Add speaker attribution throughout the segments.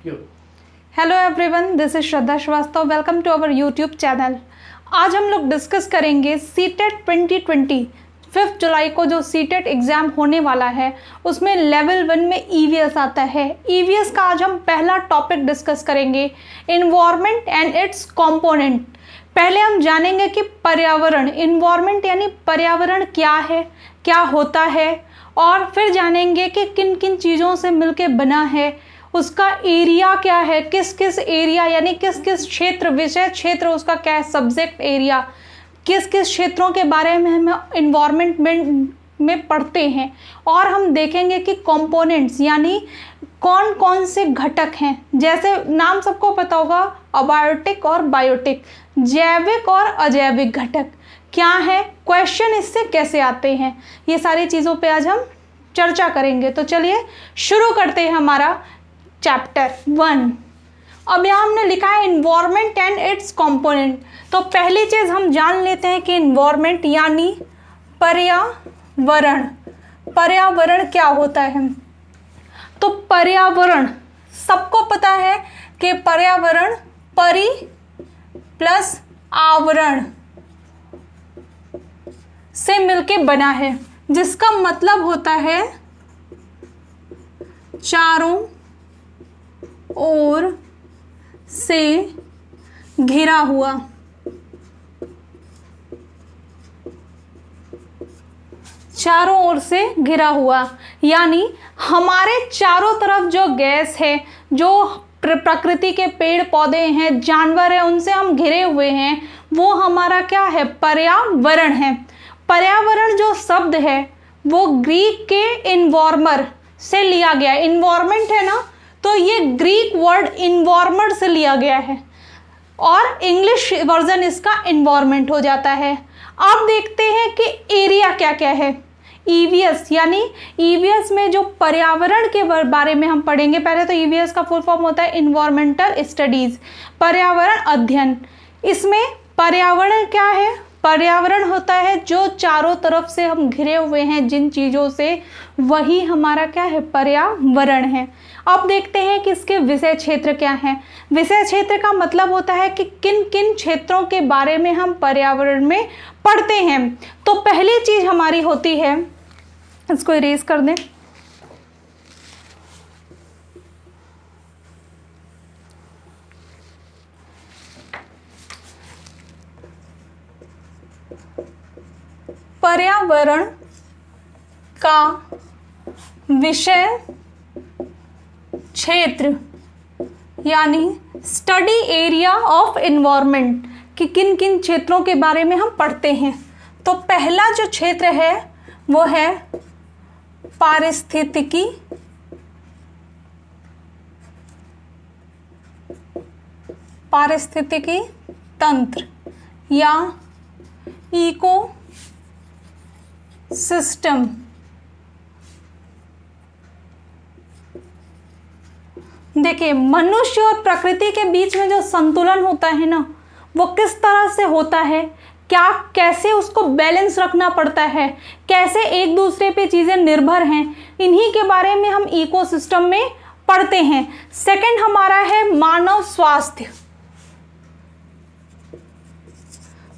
Speaker 1: क्यों?
Speaker 2: Hello everyone, this is Shraddha Srivastava. Welcome to our YouTube channel. आज हम लोग डिस्कस करेंगे सीटेट 2020। 5 जुलाई को जो सीटेट एग्ज़ाम होने वाला है उसमें लेवल 1 में ईवीएस आता है। ईवीएस का आज हम पहला टॉपिक डिस्कस करेंगे, इन्वायरमेंट एंड इट्स कंपोनेंट। पहले हम जानेंगे कि पर्यावरण, इन्वायरमेंट यानी पर्यावरण क्या है, क्या होता है, और फिर जानेंगे कि किन किन चीज़ों से मिलके बना है, उसका एरिया क्या है, किस किस एरिया यानी किस किस क्षेत्र, विषय क्षेत्र उसका क्या है, सब्जेक्ट एरिया, किस किस क्षेत्रों के बारे में हम इन्वायरमेंट में पढ़ते हैं। और हम देखेंगे कि कंपोनेंट्स यानी कौन कौन से घटक हैं। जैसे नाम सबको पता होगा, अबायोटिक और बायोटिक, जैविक और अजैविक घटक क्या है, क्वेश्चन इससे कैसे आते हैं, ये सारी चीज़ों पे आज हम चर्चा करेंगे। तो चलिए शुरू करते हैं हमारा चैप्टर 1। अब यहाँ हमने लिखा है इन्वायरमेंट एंड इट्स कंपोनेंट। तो पहली चीज़ हम जान लेते हैं कि इन्वायरमेंट यानी पर्यावरण। पर्यावरण क्या होता है? तो पर्यावरण सबको पता है कि पर्यावरण परि प्लस आवरण से मिलके बना है, जिसका मतलब होता है चारों ओर से घिरा हुआ। चारों ओर से घिरा हुआ यानी हमारे चारों तरफ जो गैस है, जो प्रकृति के पेड़ पौधे हैं, जानवर हैं, उनसे हम घिरे हुए हैं, वो हमारा क्या है, पर्यावरण है। पर्यावरण जो शब्द है वो ग्रीक के इन्वॉर्मर से लिया गया। इन्वॉर्मेंट है ना, तो ये ग्रीक वर्ड इन्वॉर्मर से लिया गया है और इंग्लिश वर्जन इसका इन्वॉर्मेंट हो जाता है। अब देखते हैं कि एरिया क्या क्या है। ईवीएस यानी ईवीएस में जो पर्यावरण के बारे में हम पढ़ेंगे। पहले तो ईवीएस का फुल फॉर्म होता है इन्वायरमेंटल स्टडीज, पर्यावरण अध्ययन। इसमें पर्यावरण क्या है? पर्यावरण होता है जो चारों तरफ से हम घिरे हुए हैं जिन चीज़ों से, वही हमारा क्या है, पर्यावरण है। अब देखते हैं कि इसके विषय क्षेत्र क्या हैं। विषय क्षेत्र का मतलब होता है कि किन किन क्षेत्रों के बारे में हम पर्यावरण में पढ़ते हैं। तो पहली चीज़ हमारी होती है, इसको इरेज कर दें, पर्यावरण का विषय क्षेत्र यानी स्टडी एरिया ऑफ एनवायरनमेंट, कि किन किन क्षेत्रों के बारे में हम पढ़ते हैं। तो पहला जो क्षेत्र है वो है पारिस्थितिकी तंत्र या इको सिस्टम। देखिए, मनुष्य और प्रकृति के बीच में जो संतुलन होता है ना, वो किस तरह से होता है, क्या कैसे उसको बैलेंस रखना पड़ता है, कैसे एक दूसरे पे चीज़ें निर्भर हैं, इन्हीं के बारे में हम इकोसिस्टम में पढ़ते हैं। सेकंड हमारा है मानव स्वास्थ्य।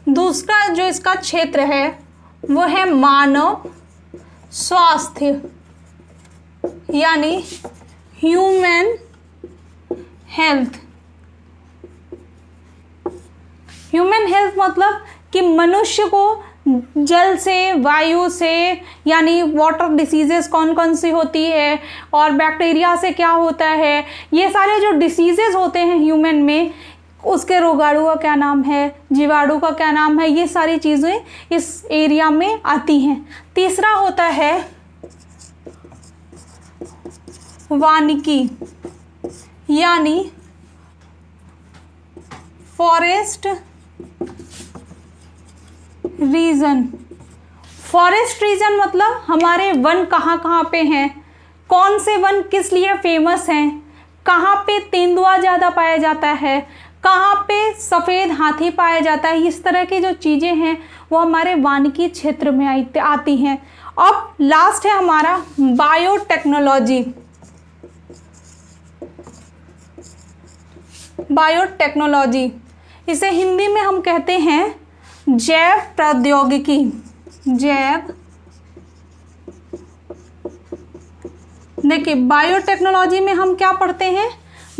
Speaker 2: दूसरा जो इसका क्षेत्र है वो है मानव स्वास्थ्य यानी ह्यूमन हेल्थ। ह्यूमन हेल्थ मतलब कि मनुष्य को जल से, वायु से, यानी वाटर डिसीजेस कौन कौन सी होती है और बैक्टीरिया से क्या होता है, ये सारे जो डिसीजेस होते हैं ह्यूमन में, उसके रोगाणु का क्या नाम है, जीवाणु का क्या नाम है, ये सारी चीज़ें इस एरिया में आती हैं। तीसरा होता है वानिकी यानी फॉरेस्ट रीजन। फॉरेस्ट रीजन मतलब हमारे वन कहाँ कहाँ पे हैं, कौन से वन किस लिए फेमस हैं, कहाँ पे तेंदुआ ज़्यादा पाया जाता है, कहाँ पे सफ़ेद हाथी पाया जाता है, इस तरह की जो चीज़ें हैं वो हमारे वानिकी क्षेत्र में आती हैं। अब लास्ट है हमारा बायोटेक्नोलॉजी। बायोटेक्नोलॉजी, इसे हिंदी में हम कहते हैं जैव प्रौद्योगिकी। जैव, देखिए बायोटेक्नोलॉजी में हम क्या पढ़ते हैं,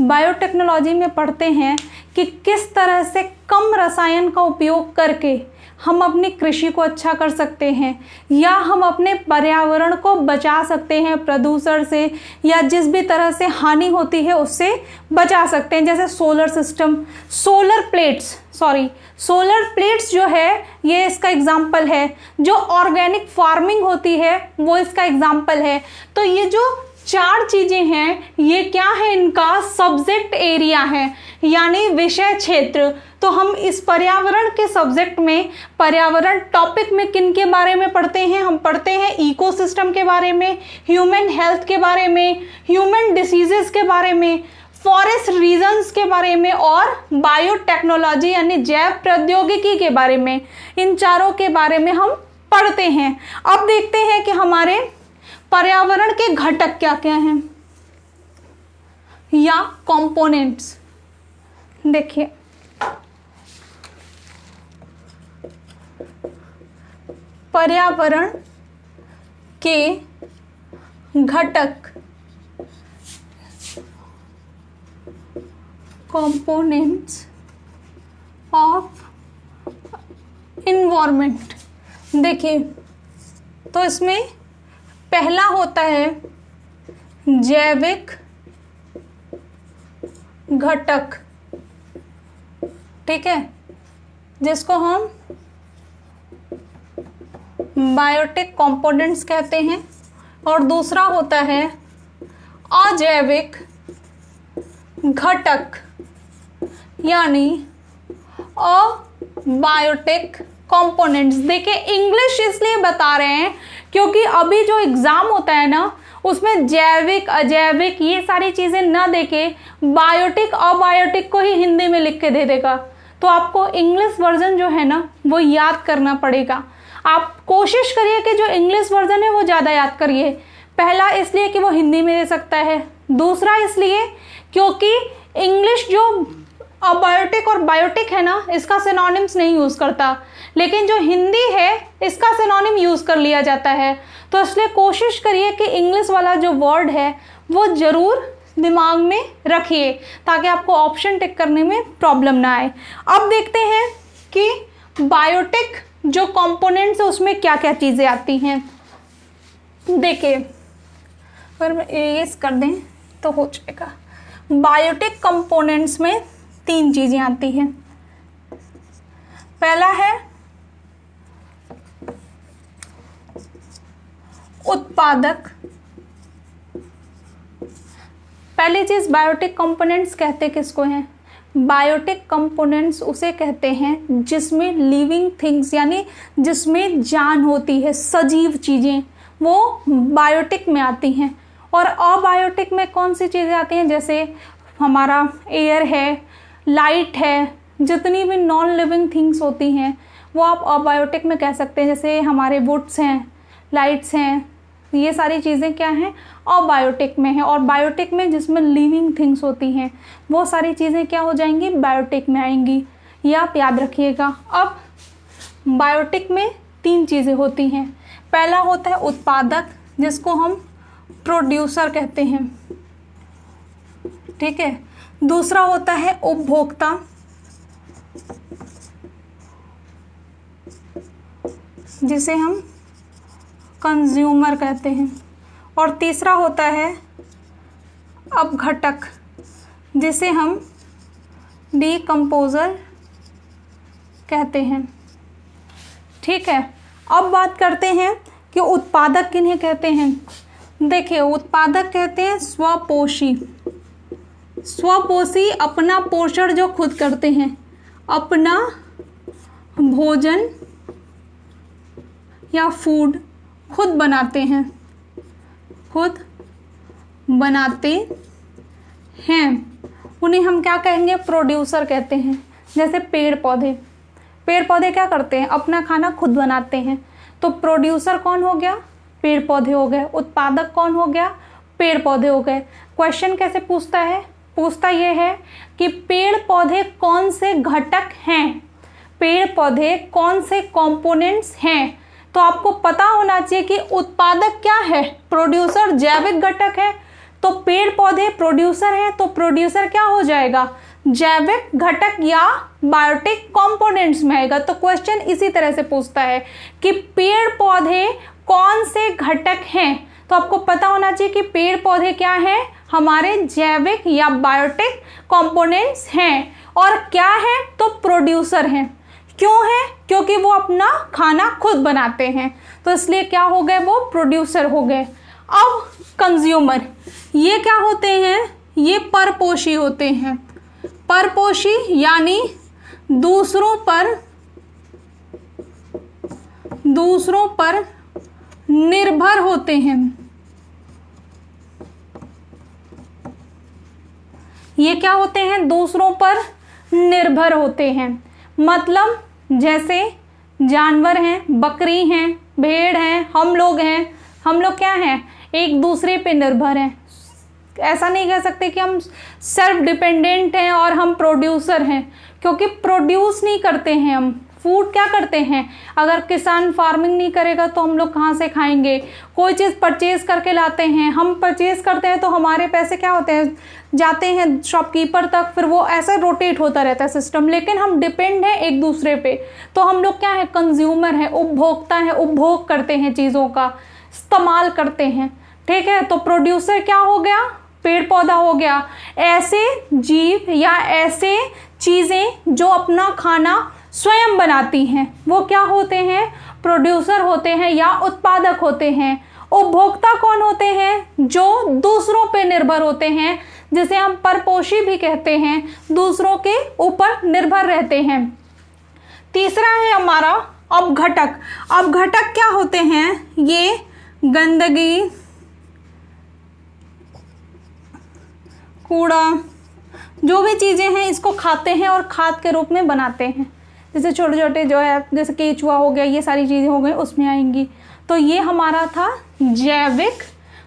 Speaker 2: बायोटेक्नोलॉजी में पढ़ते हैं कि किस तरह से कम रसायन का उपयोग करके हम अपनी कृषि को अच्छा कर सकते हैं, या हम अपने पर्यावरण को बचा सकते हैं प्रदूषण से, या जिस भी तरह से हानि होती है उससे बचा सकते हैं। जैसे सोलर सिस्टम, सोलर प्लेट्स जो है ये इसका एग्जाम्पल है। जो ऑर्गेनिक फार्मिंग होती है वो इसका एग्जाम्पल है। तो ये जो 4 चीजें हैं ये क्या है, इनका सब्जेक्ट एरिया है, यानी विषय क्षेत्र। तो हम इस पर्यावरण के सब्जेक्ट में, पर्यावरण टॉपिक में किन के बारे में पढ़ते हैं, हम पढ़ते हैं इकोसिस्टम के बारे में, ह्यूमन हेल्थ के बारे में, ह्यूमन डिसीजेस के बारे में, फॉरेस्ट रीजन्स के बारे में, और बायोटेक्नोलॉजी यानी जैव प्रौद्योगिकी के बारे में। इन चारों के बारे में हम पढ़ते हैं। अब देखते हैं कि हमारे पर्यावरण के घटक क्या क्या हैं या कंपोनेंट्स। देखिए पर्यावरण के घटक, कंपोनेंट्स ऑफ इन्वायरमेंट। देखिए तो इसमें पहला होता है जैविक घटक, ठीक है, जिसको हम बायोटिक कंपोनेंट्स कहते हैं। और दूसरा होता है अजैविक घटक, यानी अबायोटिक कंपोनेंट्स। देखिए इंग्लिश इसलिए बता रहे हैं क्योंकि अभी जो एग्जाम होता है ना उसमें जैविक अजैविक ये सारी चीजें ना देके बायोटिक अबायोटिक को ही हिंदी में लिख के दे देगा। तो आपको इंग्लिश वर्जन जो है ना वो याद करना पड़ेगा। आप कोशिश करिए कि जो इंग्लिश वर्जन है वो ज़्यादा याद करिए। पहला इसलिए कि वो हिंदी में दे सकता है, दूसरा इसलिए क्योंकि इंग्लिश जो अबायोटिक और बायोटिक है ना इसका सिनोनिम्स नहीं यूज़ करता, लेकिन जो हिंदी है इसका सिनोनिम यूज़ कर लिया जाता है। तो इसलिए कोशिश करिए कि इंग्लिश वाला जो वर्ड है वो ज़रूर दिमाग में रखिए ताकि आपको ऑप्शन टिक करने में प्रॉब्लम ना आए। अब देखते हैं कि बायोटिक जो कंपोनेंट्स है उसमें क्या क्या चीज़ें आती हैं। देखिए अगर इरेज कर दें तो हो जाएगा। बायोटिक कंपोनेंट्स में 3 चीज़ें आती हैं। पहला है उत्पादक। पहली चीज़ बायोटिक कंपोनेंट्स कहते किसको हैं? बायोटिक कंपोनेंट्स उसे कहते हैं जिसमें लिविंग थिंग्स यानी जिसमें जान होती है, सजीव चीज़ें, वो बायोटिक में आती हैं। और अबायोटिक में कौन सी चीज़ें आती हैं? जैसे हमारा एयर है, लाइट है, जितनी भी नॉन लिविंग थिंग्स होती हैं वो आप अबायोटिक में कह सकते हैं। जैसे हमारे वुड्स हैं, लाइट्स हैं, ये सारी चीज़ें क्या हैं? अबायोटिक में है। और बायोटिक में जिसमें लिविंग थिंग्स होती हैं वो सारी चीज़ें क्या हो जाएंगी? बायोटिक में आएंगी। ये आप याद रखिएगा। अब बायोटिक में 3 चीज़ें होती हैं। पहला होता है उत्पादक जिसको हम प्रोड्यूसर कहते हैं, ठीक है। दूसरा होता है उपभोक्ता, जिसे हम कंज्यूमर कहते हैं। और तीसरा होता है अपघटक जिसे हम डीकम्पोजर कहते हैं, ठीक है। अब बात करते हैं कि उत्पादक किन्हें कहते हैं। देखिए उत्पादक कहते हैं स्वपोषी। स्वपोषी अपना पोषण जो खुद करते हैं, अपना भोजन या फूड खुद बनाते हैं, खुद बनाते हैं, उन्हें हम क्या कहेंगे? प्रोड्यूसर कहते हैं। जैसे पेड़ पौधे, पेड़ पौधे क्या करते हैं? अपना खाना खुद बनाते हैं। तो प्रोड्यूसर कौन हो गया? पेड़ पौधे हो गए। उत्पादक कौन हो गया? पेड़ पौधे हो गए। क्वेश्चन कैसे पूछता है? पूछता ये है कि पेड़ पौधे कौन से घटक हैं, पेड़ पौधे कौन से कंपोनेंट्स हैं। तो आपको पता होना चाहिए कि उत्पादक क्या है, प्रोड्यूसर जैविक घटक है, तो पेड़ पौधे प्रोड्यूसर है, तो प्रोड्यूसर क्या हो जाएगा, जैविक घटक या बायोटिक कंपोनेंट्स में आएगा। तो क्वेश्चन इसी तरह से पूछता है कि पेड़ पौधे कौन से घटक हैं, तो आपको पता होना चाहिए कि पेड़ पौधे क्या हैं, हमारे जैविक या बायोटिक कंपोनेंट्स हैं, और क्या है, तो प्रोड्यूसर हैं। क्यों है, क्योंकि वो अपना खाना खुद बनाते हैं, तो इसलिए क्या हो गए, वो प्रोड्यूसर हो गए। अब कंज्यूमर, ये क्या होते हैं, ये परपोषी होते हैं। परपोषी यानी दूसरों पर निर्भर होते हैं। ये क्या होते हैं, दूसरों पर निर्भर होते हैं। मतलब जैसे जानवर हैं, बकरी हैं, भेड़ हैं, हम लोग हैं, हम लोग क्या हैं, एक दूसरे पे निर्भर हैं। ऐसा नहीं कह सकते कि हम सेल्फ डिपेंडेंट हैं और हम प्रोड्यूसर हैं, क्योंकि प्रोड्यूस नहीं करते हैं हम, फूड क्या करते हैं, अगर किसान फार्मिंग नहीं करेगा तो हम लोग कहाँ से खाएंगे। कोई चीज़ परचेज करके लाते हैं, हम परचेज करते हैं तो हमारे पैसे क्या होते हैं, जाते हैं शॉपकीपर तक, फिर वो ऐसा रोटेट होता रहता है सिस्टम, लेकिन हम डिपेंड हैं एक दूसरे पे। तो हम लोग क्या है, कंज्यूमर है, उपभोक्ता है, उपभोग करते हैं, चीज़ों का इस्तेमाल करते हैं। ठीक है, तो प्रोड्यूसर क्या हो गया, पेड़ पौधा हो गया। ऐसे जीव या ऐसे चीज़ें जो अपना खाना स्वयं बनाती हैं, वो क्या होते हैं, प्रोड्यूसर होते हैं या उत्पादक होते हैं। उपभोक्ता कौन होते हैं, जो दूसरों पे निर्भर होते हैं, जिसे हम परपोषी भी कहते हैं, दूसरों के ऊपर निर्भर रहते हैं। तीसरा है हमारा अपघटक। अपघटक क्या होते हैं, ये गंदगी, कूड़ा, जो भी चीज़ें हैं इसको खाते हैं और खाद के रूप में बनाते हैं। जैसे छोटे छोटे जो है, जैसे केचुआ हो गया, ये सारी चीज़ें हो गई, उसमें आएंगी। तो ये हमारा था जैविक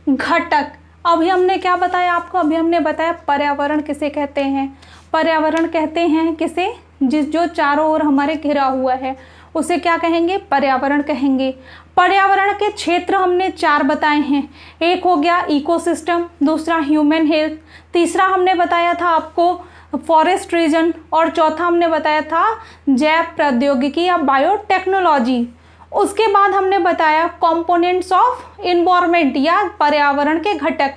Speaker 2: घटक। अभी हमने क्या बताया आपको, अभी हमने बताया पर्यावरण किसे कहते हैं। पर्यावरण कहते हैं किसे, जो चारों ओर हमारे घिरा हुआ है, उसे क्या कहेंगे, पर्यावरण कहेंगे। पर्यावरण के क्षेत्र हमने 4 बताए हैं। एक हो गया इकोसिस्टम, दूसरा ह्यूमन हेल्थ, तीसरा हमने बताया था आपको फॉरेस्ट रीजन, और चौथा हमने बताया था जैव प्रौद्योगिकी या बायोटेक्नोलॉजी। उसके बाद हमने बताया कंपोनेंट्स ऑफ इन्वायरमेंट या पर्यावरण के घटक।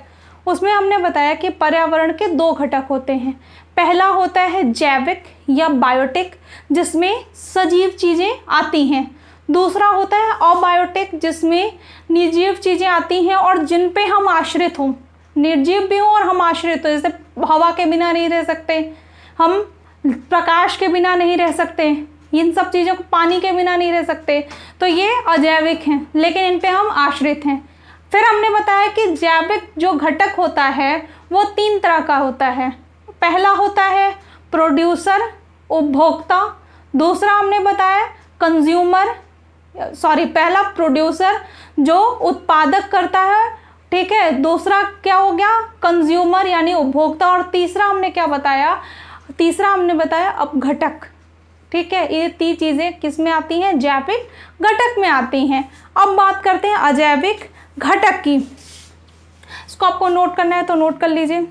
Speaker 2: उसमें हमने बताया कि पर्यावरण के 2 घटक होते हैं। पहला होता है जैविक या बायोटिक, जिसमें सजीव चीज़ें आती हैं। दूसरा होता है अबायोटिक, जिसमें निर्जीव चीज़ें आती हैं और जिन पे हम आश्रित हों, निर्जीव भी हों और हम आश्रित हों। जैसे हवा के बिना नहीं रह सकते हम, प्रकाश के बिना नहीं रह सकते, इन सब चीज़ों को, पानी के बिना नहीं रह सकते, तो ये अजैविक हैं, लेकिन इन पे हम आश्रित हैं। फिर हमने बताया कि जैविक जो घटक होता है वो 3 तरह का होता है। पहला होता है प्रोड्यूसर, उपभोक्ता। दूसरा हमने बताया पहला प्रोड्यूसर जो उत्पादक करता है, ठीक है। दूसरा क्या हो गया, कंज्यूमर यानी उपभोक्ता। और तीसरा हमने क्या बताया, अपघटक। ठीक है, ये 3 चीज़ें किस में आती हैं, जैविक घटक में आती हैं। अब बात करते हैं अजैविक घटक की। इसको आपको नोट करना है तो नोट कर लीजिए।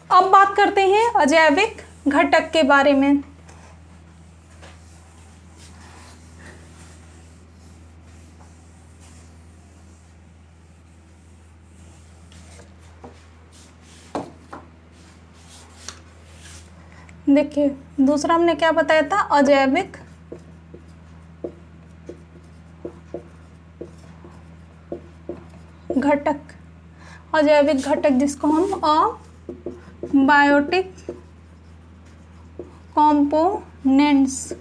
Speaker 2: अब बात करते हैं अजैविक घटक के बारे में। देखिए, दूसरा हमने क्या बताया था, अजैविक घटक। अजैविक घटक जिसको हम बायोटिक कंपोनेंट्स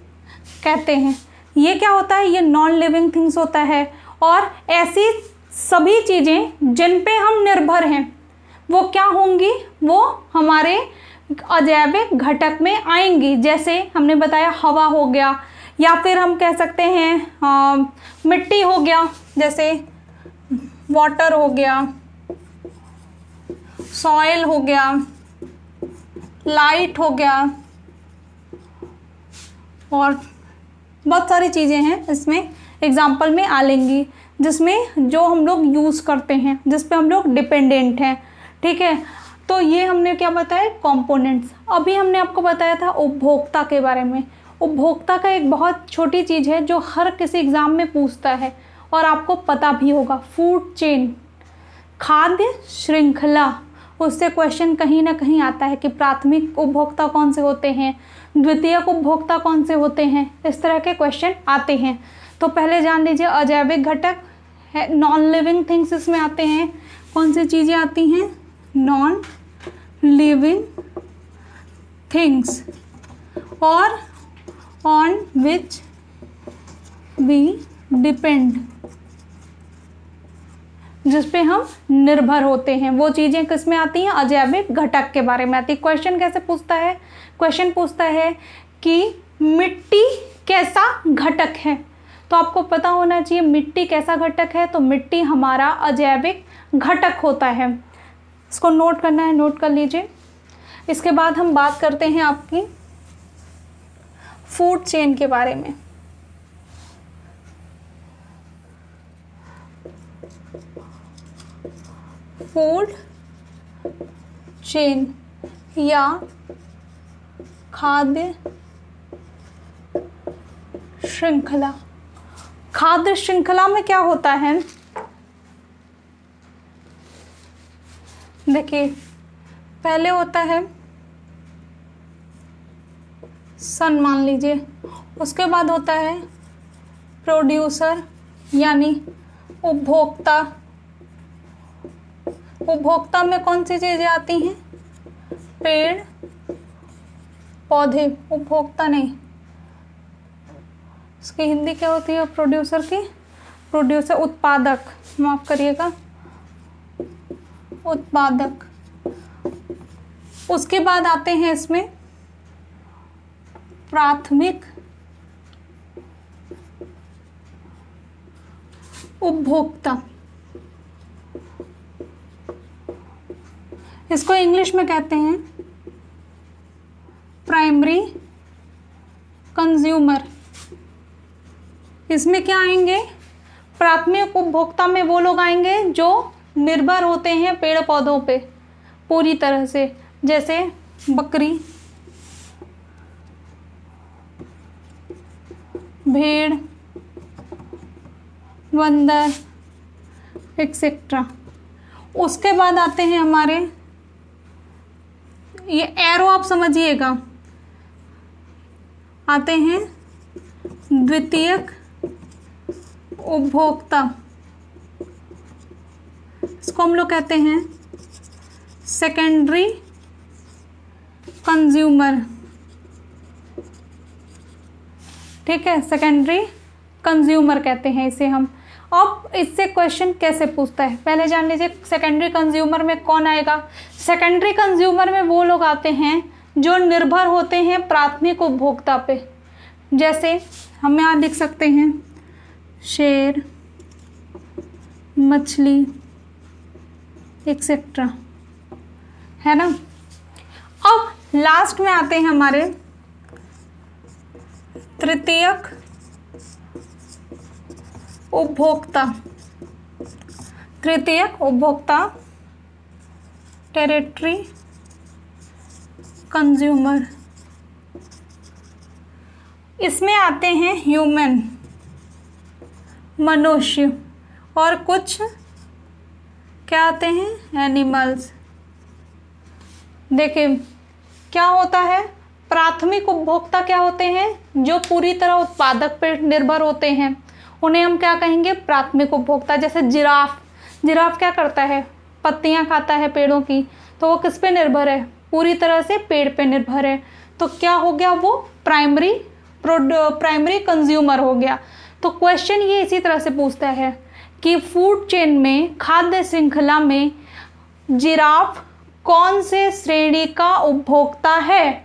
Speaker 2: कहते हैं। ये क्या होता है, ये नॉन लिविंग थिंग्स होता है, और ऐसी सभी चीज़ें जिन पे हम निर्भर हैं वो क्या होंगी, वो हमारे अजैविक घटक में आएंगी। जैसे हमने बताया हवा हो गया, या फिर हम कह सकते हैं मिट्टी हो गया, जैसे वाटर हो गया, सॉइल हो गया, लाइट हो गया, और बहुत सारी चीज़ें हैं इसमें एग्जाम्पल में आ लेंगी, जिसमें जो हम लोग यूज़ करते हैं, जिस पे हम लोग डिपेंडेंट हैं। ठीक है, तो ये हमने क्या बताया, कंपोनेंट्स। अभी हमने आपको बताया था उपभोक्ता के बारे में। उपभोक्ता का एक बहुत छोटी चीज़ है जो हर किसी एग्ज़ाम में पूछता है और आपको पता भी होगा, फूड चेन, खाद्य श्रृंखला। उससे क्वेश्चन कहीं ना कहीं आता है कि प्राथमिक उपभोक्ता कौन से होते हैं, द्वितीयक उपभोक्ता कौन से होते हैं, इस तरह के क्वेश्चन आते हैं। तो पहले जान लीजिए अजैविक घटक है, नॉन लिविंग थिंग्स इसमें आते हैं। कौन सी चीज़ें आती हैं, नॉन लिविंग थिंग्स, और ऑन विच वी डिपेंड, जिस पे हम निर्भर होते हैं, वो चीज़ें किस में आती हैं, अजैविक घटक के बारे में आती है। क्वेश्चन कैसे पूछता है, क्वेश्चन पूछता है कि मिट्टी कैसा घटक है, तो आपको पता होना चाहिए मिट्टी कैसा घटक है। तो मिट्टी हमारा अजैविक घटक होता है, इसको नोट करना है, नोट कर लीजिए। इसके बाद हम बात करते हैं आपकी फूड चेन के बारे में। फूड चेन या खाद्य श्रृंखला। खाद्य श्रृंखला में क्या होता है, देखिए पहले होता है सन मान लीजिए, उसके बाद होता है प्रोड्यूसर यानी उपभोक्ता। उपभोक्ता में कौन सी चीज़ें आती हैं, पेड़ पौधे, उपभोक्ता नहीं, इसकी हिंदी क्या होती है प्रोड्यूसर की, प्रोड्यूसर उत्पादक, माफ करिएगा, उत्पादक। उसके बाद आते हैं इसमें प्राथमिक उपभोक्ता, इसको इंग्लिश में कहते हैं प्राइमरी कंज्यूमर। इसमें क्या आएंगे, प्राथमिक उपभोक्ता में वो लोग आएंगे जो निर्भर होते हैं पेड़ पौधों पे पूरी तरह से, जैसे बकरी, भेड़, बंदर एक्सेट्रा। उसके बाद आते हैं हमारे, ये एरो आप समझिएगा, आते हैं द्वितीयक उपभोक्ता, इसको हम लोग कहते हैं सेकेंडरी कंज्यूमर। ठीक है, सेकेंडरी कंज्यूमर कहते हैं इसे हम। अब इससे क्वेश्चन कैसे पूछता है, पहले जान लीजिए सेकेंडरी कंज्यूमर में कौन आएगा। सेकेंडरी कंज्यूमर में वो लोग आते हैं जो निर्भर होते हैं प्राथमिक उपभोक्ता पे, जैसे हम यहाँ लिख सकते हैं शेर, मछली एक्सेट्रा, है ना। अब लास्ट में आते हैं हमारे तृतीयक उपभोक्ता। तृतीयक उपभोक्ता टेरिटरी कंज्यूमर, इसमें आते हैं ह्यूमन मनुष्य, और कुछ क्या आते हैं एनिमल्स। देखिए क्या होता है, प्राथमिक उपभोक्ता क्या होते हैं जो पूरी तरह उत्पादक पर निर्भर होते हैं, उन्हें हम क्या कहेंगे प्राथमिक उपभोक्ता। जैसे जिराफ, जिराफ क्या करता है, पत्तियां खाता है पेड़ों की, तो वो किस पे निर्भर है, पूरी तरह से पेड़ पे निर्भर है, तो क्या हो गया वो प्राइमरी कंज्यूमर हो गया। तो क्वेश्चन ये इसी तरह से पूछता है कि फूड चेन में, खाद्य श्रृंखला में जिराफ कौन से श्रेणी का उपभोक्ता है,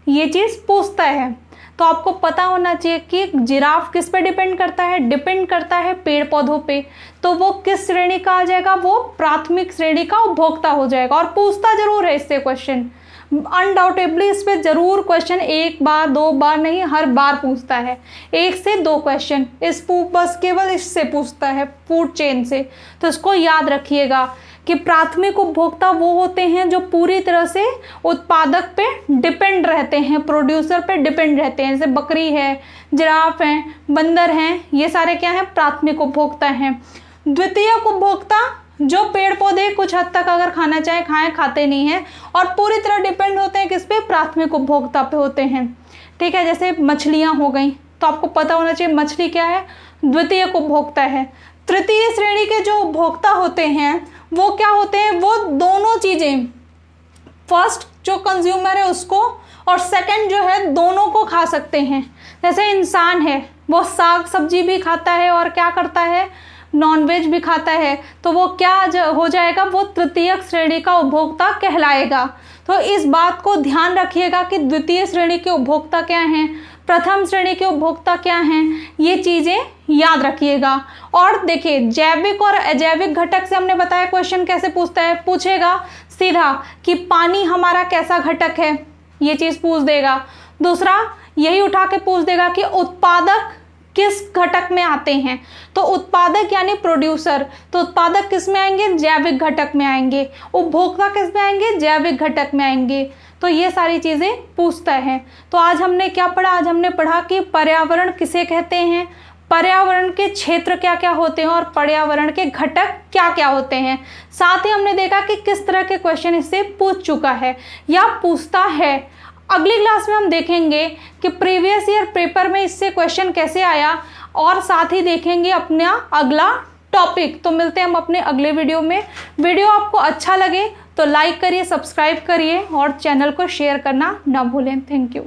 Speaker 2: ये चीज़ पूछता है। तो आपको पता होना चाहिए कि जिराफ किस पे डिपेंड करता है, डिपेंड करता है पेड़ पौधों पे। तो वो किस श्रेणी का आ जाएगा, वो प्राथमिक श्रेणी का उपभोक्ता हो जाएगा। और पूछता जरूर है इससे क्वेश्चन, अनडाउटेबली इस पे जरूर क्वेश्चन एक बार दो बार नहीं, हर बार पूछता है, 1 से 2 क्वेश्चन इस बस केवल इससे पूछता है, फूड चेन से। तो इसको याद रखिएगा कि प्राथमिक उपभोक्ता वो होते हैं जो पूरी तरह से उत्पादक पे डिपेंड रहते हैं, प्रोड्यूसर पे डिपेंड रहते हैं। जैसे बकरी है, जिराफ हैं, बंदर हैं, ये सारे क्या हैं, प्राथमिक उपभोक्ता हैं। द्वितीयक उपभोक्ता जो पेड़ पौधे कुछ हद तक अगर खाना चाहे खाएं, खाते नहीं हैं और पूरी तरह डिपेंड होते हैं किस पे, प्राथमिक उपभोक्ता पे होते हैं। ठीक है, जैसे मछलियां हो गई, तो आपको पता होना चाहिए मछली क्या है, द्वितीयक उपभोक्ता है। तृतीय श्रेणी के जो उपभोक्ता होते हैं वो क्या होते हैं, वो दोनों चीजें, फर्स्ट जो कंज्यूमर है उसको और सेकंड जो है दोनों को खा सकते हैं। जैसे इंसान है, वो साग सब्जी भी खाता है और क्या करता है, नॉनवेज भी खाता है। तो वो क्या हो जाएगा, वो तृतीयक श्रेणी का उपभोक्ता कहलाएगा। तो इस बात को ध्यान रखिएगा कि द्वितीय श्रेणी के उपभोक्ता क्या हैं, प्रथम श्रेणी के उपभोक्ता क्या हैं, ये चीज़ें याद रखिएगा। और देखिए, जैविक और अजैविक घटक से हमने बताया क्वेश्चन कैसे पूछता है, पूछेगा सीधा कि पानी हमारा कैसा घटक है, ये चीज़ पूछ देगा। दूसरा यही उठा के पूछ देगा कि उत्पादक किस घटक में आते हैं। तो उत्पादक यानी प्रोड्यूसर, तो उत्पादक किस में आएंगे, जैविक घटक में आएंगे। उपभोक्ता किस में आएंगे, जैविक घटक में आएंगे। तो ये सारी चीज़ें पूछता है। तो आज हमने क्या पढ़ा, आज हमने पढ़ा कि पर्यावरण किसे कहते हैं, पर्यावरण के क्षेत्र क्या क्या होते हैं और पर्यावरण के घटक क्या क्या होते हैं। साथ ही हमने देखा कि किस तरह के क्वेश्चन इससे पूछ चुका है या पूछता है। अगली क्लास में हम देखेंगे कि प्रीवियस ईयर पेपर में इससे क्वेश्चन कैसे आया और साथ ही देखेंगे अपना अगला टॉपिक। तो मिलते हैं हम अपने अगले वीडियो में। वीडियो आपको अच्छा लगे तो लाइक करिए, सब्सक्राइब करिए और चैनल को शेयर करना ना भूलें। Thank you.